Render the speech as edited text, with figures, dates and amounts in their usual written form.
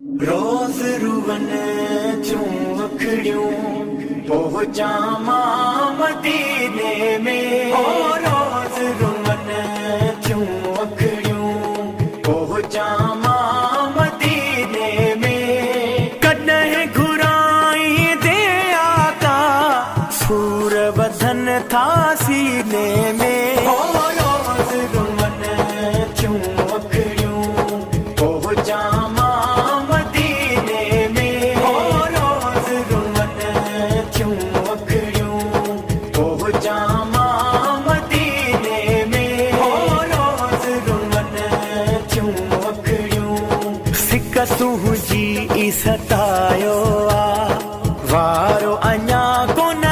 रोज़ रुवन चूं अखड़ियूं पहुंचा मां मदीने में। ओ रोज़ रुवन चूं अखड़ियूं पहुंचा मां मदीने में। कॾहिं घुराई दे आका सूर बदन था सीने में। ओ रोज़ रुवन चूं अखड़ियूं पहुंचा सूजी सतायो आ वारो अञा कोन